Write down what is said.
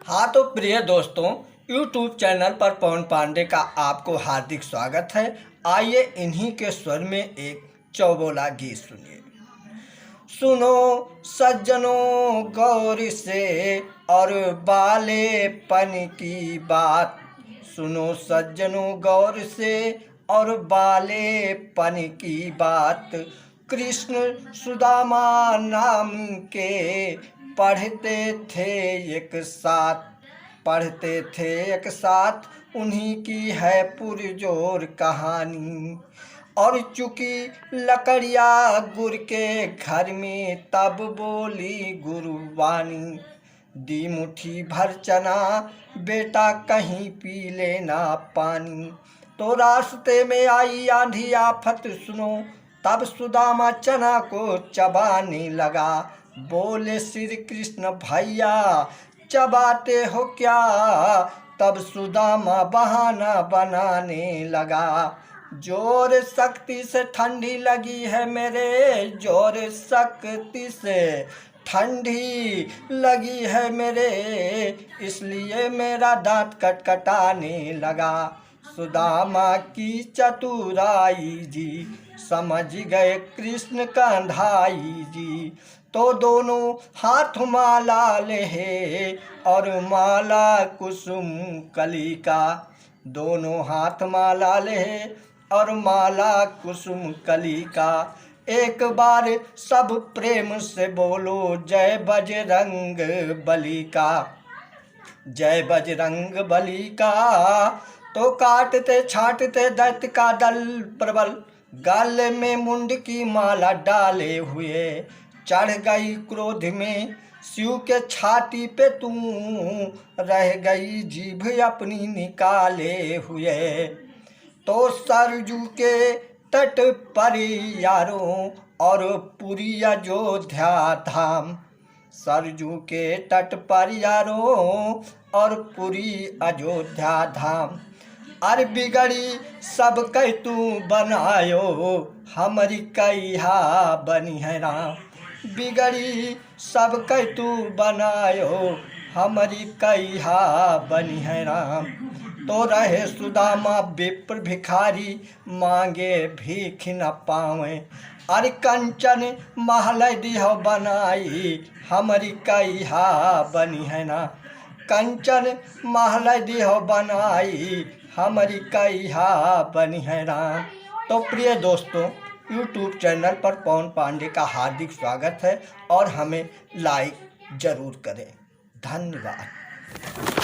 हाँ तो प्रिय दोस्तों, YouTube चैनल पर पवन पांडे का आपको हार्दिक स्वागत है। आइए इन्हीं के स्वर में एक चौबोला गीत सुनिए। सुनो सज्जनों गौर से और बालेपन की बात, सुनो सज्जनों गौर से और बालेपन की बात। कृष्ण सुदामा नाम के पढ़ते थे एक साथ, पढ़ते थे एक साथ, उन्हीं की है पुरजोर कहानी। और चुकी लकड़िया गुर के घर में, तब बोली गुरुवाणी। दी मुट्ठी भर चना बेटा कहीं पी लेना पानी। तो रास्ते में आई आंधी आफत सुनो, तब सुदामा चना को चबाने लगा। बोले श्री कृष्ण भैया चबाते हो क्या, तब सुदामा बहाना बनाने लगा। जोर शक्ति से ठंडी लगी है मेरे, जोर शक्ति से ठंडी लगी है मेरे, इसलिए मेरा दांत कटकटाने लगा। सुदामा की चतुराई जी समझ गए कृष्ण कंधाई जी। तो दोनों हाथ माला ले और माला कुसुम कली का, दोनों हाथ माला ले और माला कुसुम कली का। एक बार सब प्रेम से बोलो जय बजरंग बली का, जय बजरंग बली का। तो काटते छाटते दैत्य का दल प्रबल, गले में मुंड की माला डाले हुए। चढ़ गई क्रोध में शिव के छाती पे तू, रह गई जीभ अपनी निकाले हुए। तो सरजू के तट पर यारों और पुरी अयोध्या धाम, सरजू के तट पर यारों और पुरी अयोध्या धाम। अरे बिगड़ी सब कई तू बनायो, हमारी कईहा बनी है राम। बिगड़ी सब कई तू बनायो, हमारी कईहा बनी है राम। तो रहे सुदामा विप्र भिखारी, मांगे भीख न पावे। अरे कंचन महल दिहो बनाई, हमारी कईहा बनी है ना। कंचन महल दिहो बनाई, हमारी कईहा बनी है राम। तो प्रिय दोस्तों, YouTube चैनल पर पवन पांडे का हार्दिक स्वागत है और हमें लाइक जरूर करें। धन्यवाद।